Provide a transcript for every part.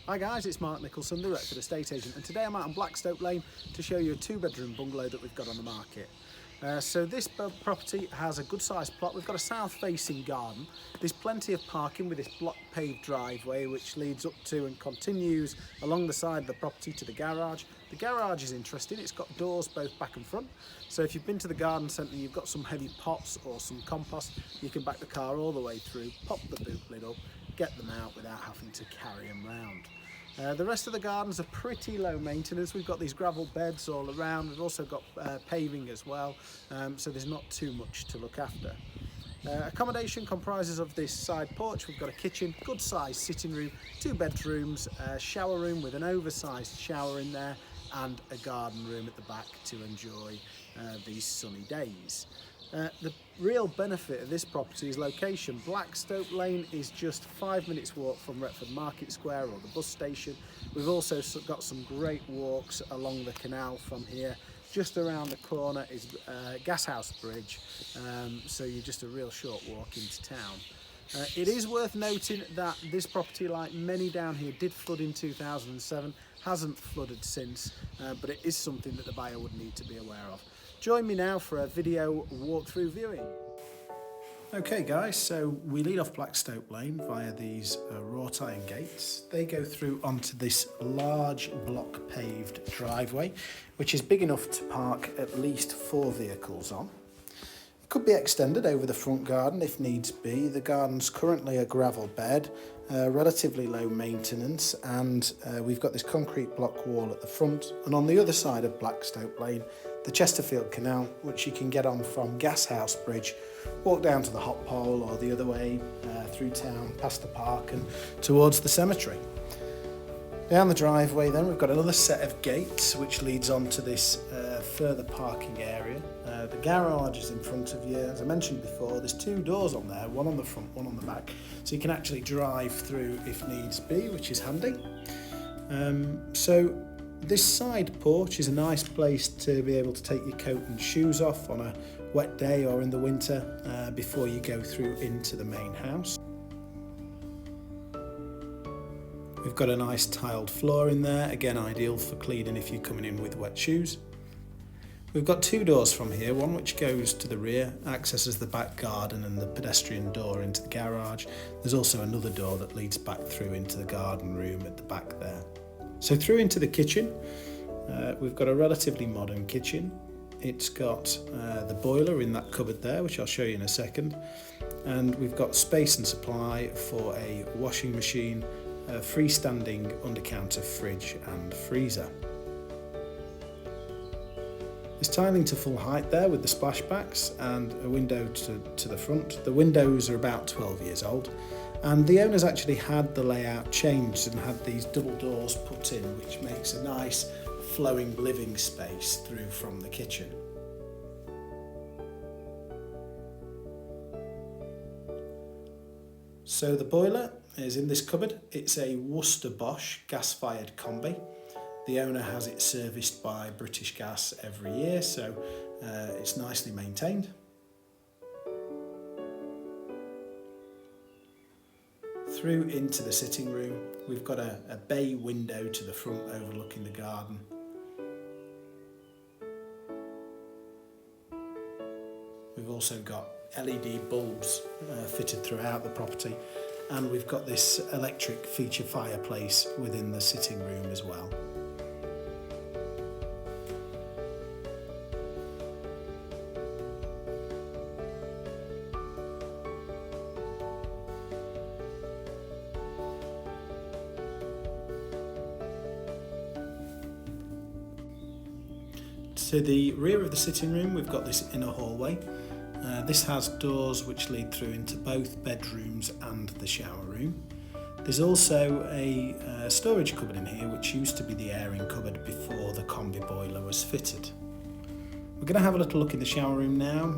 Hi guys, it's Mark Nicholson, the Retford estate agent, and today I'm out on Blackstope Lane to show you a 2-bedroom bungalow that we've got on the market. So this property has a good sized plot. We've got a south facing garden. There's plenty of parking with this block paved driveway which leads up to and continues along the side of the property to the garage. The garage is interesting, it's got doors both back and front. So if you've been to the garden centre and you've got some heavy pots or some compost, you can back the car all the way through, pop the boot lid up, get them out without having to carry them round. The rest of the gardens are pretty low maintenance. We've got these gravel beds all around. We've also got paving as well, so there's not too much to look after. Accommodation comprises of this side porch. We've got a kitchen, good sized sitting room, 2 bedrooms, a shower room with an oversized shower in there, and a garden room at the back to enjoy these sunny days. The real benefit of this property is location. Blackstope Lane is just 5 minutes walk from Retford Market Square or the bus station. We've also got some great walks along the canal from here. Just around the corner is Gashouse Bridge, so you're just a real short walk into town. It is worth noting that this property, like many down here, did flood in 2007, hasn't flooded since, but it is something that the buyer would need to be aware of. Join me now for a video walkthrough viewing. Okay guys, so we lead off Blackstope Lane via these wrought iron gates. They go through onto this large block paved driveway, which is big enough to park at least 4 vehicles on. It could be extended over the front garden if needs be. The garden's currently a gravel bed, relatively low maintenance, and we've got this concrete block wall at the front, and on the other side of Blackstope Lane, the Chesterfield Canal, which you can get on from Gashouse Bridge, walk down to the Hot Pole or the other way through town, past the park and towards the cemetery. Down the driveway then we've got another set of gates which leads on to this further parking area. The garage is in front of you. As I mentioned before, there's 2 doors on there, one on the front, one on the back, so you can actually drive through if needs be, which is handy. So this side porch is a nice place to be able to take your coat and shoes off on a wet day or in the winter before you go through into the main house. We've got a nice tiled floor in there, again ideal for cleaning if you're coming in with wet shoes. We've got 2 doors from here, one which goes to the rear, accesses the back garden and the pedestrian door into the garage. There's also another door that leads back through into the garden room at the back there. So through into the kitchen, we've got a relatively modern kitchen. It's got the boiler in that cupboard there, which I'll show you in a second. And we've got space and supply for a washing machine, a freestanding under-counter fridge and freezer. There's tiling to full height there with the splashbacks and a window to the front. The windows are about 12 years old, and the owners actually had the layout changed and had these double doors put in, which makes a nice flowing living space through from the kitchen. So the boiler is in this cupboard. It's a Worcester Bosch gas-fired combi. The owner has it serviced by British Gas every year, so it's nicely maintained. Through into the sitting room, we've got a bay window to the front overlooking the garden. We've also got LED bulbs fitted throughout the property, and we've got this electric feature fireplace within the sitting room as well. To the rear of the sitting room, we've got this inner hallway. This has doors which lead through into both bedrooms and the shower room. There's also a storage cupboard in here, which used to be the airing cupboard before the combi boiler was fitted. We're going to have a little look in the shower room now.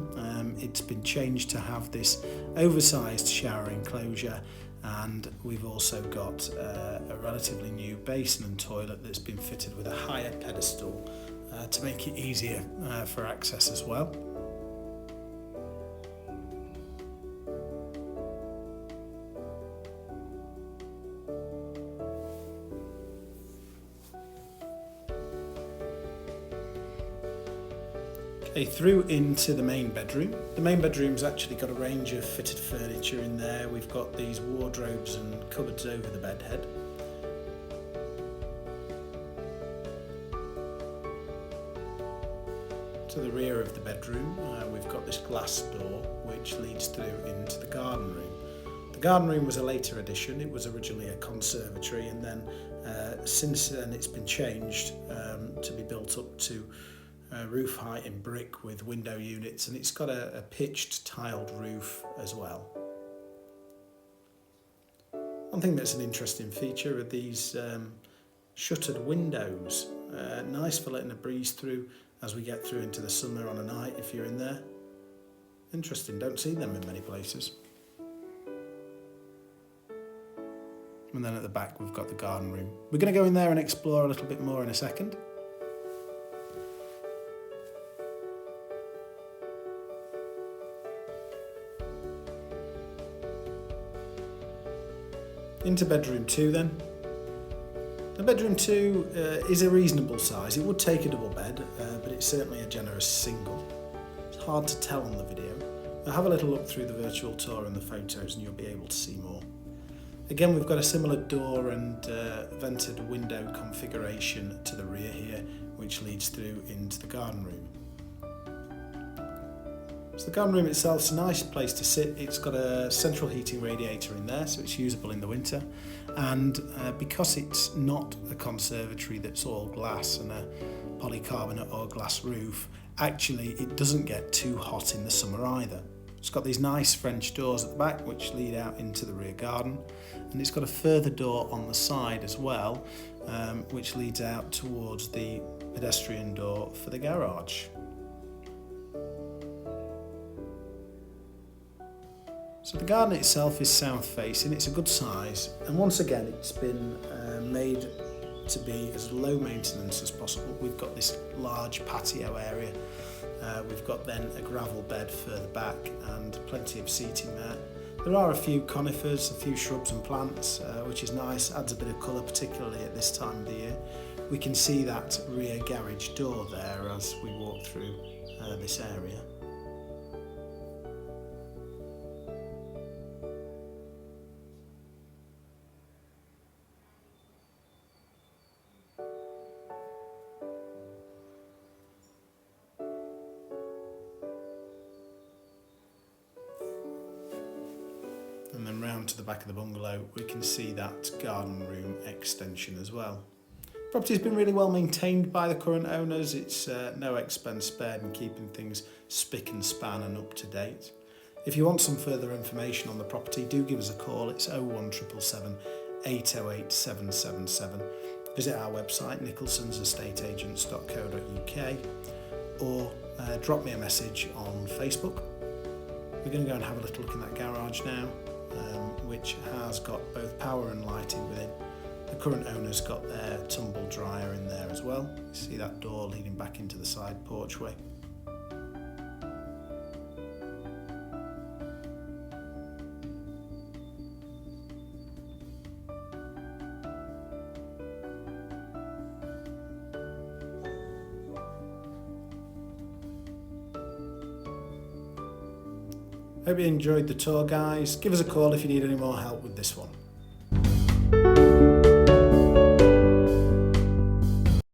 It's been changed to have this oversized shower enclosure, and we've also got a relatively new basin and toilet that's been fitted with a higher pedestal to make it easier for access as well. Through into the main bedroom. The main bedroom's actually got a range of fitted furniture in there. We've got these wardrobes and cupboards over the bed head. To the rear of the bedroom, we've got this glass door which leads through into the garden room. The garden room was a later addition. It was originally a conservatory, and then since then it's been changed to be built up to roof height in brick with window units, and it's got a pitched tiled roof as well. One thing that's an interesting feature are these shuttered windows. Nice for letting a breeze through as we get through into the summer on a night if you're in there. Interesting, don't see them in many places. And then at the back we've got the garden room. We're going to go in there and explore a little bit more in a second. Into bedroom 2 then. The bedroom 2 is a reasonable size. It would take a double bed, but it's certainly a generous single. It's hard to tell on the video. Have a little look through the virtual tour and the photos and you'll be able to see more. Again, we've got a similar door and vented window configuration to the rear here, which leads through into the garden room. So the garden room itself is a nice place to sit. It's got a central heating radiator in there, so it's usable in the winter. And because it's not a conservatory that's all glass and a polycarbonate or glass roof, actually it doesn't get too hot in the summer either. It's got these nice French doors at the back which lead out into the rear garden, and it's got a further door on the side as well, which leads out towards the pedestrian door for the garage. So the garden itself is south facing, it's a good size, and once again it's been made to be as low maintenance as possible. We've got this large patio area, we've got then a gravel bed further back and plenty of seating there. There are a few conifers, a few shrubs and plants, which is nice, adds a bit of colour, particularly at this time of the year. We can see that rear garage door there as we walk through this area. And then round to the back of the bungalow we can see that garden room extension as well. The property's been really well maintained by the current owners. It's no expense spared in keeping things spick and span and up to date. If you want some further information on the property, do give us a call. It's 01777 808 777. Visit our website nicholsonsestateagents.co.uk or drop me a message on Facebook. We're going to go and have a little look in that garage now, which has got both power and lighting within. The current owner's got their tumble dryer in there as well. You see that door leading back into the side porchway. Hope you enjoyed the tour, guys. Give us a call if you need any more help with this one.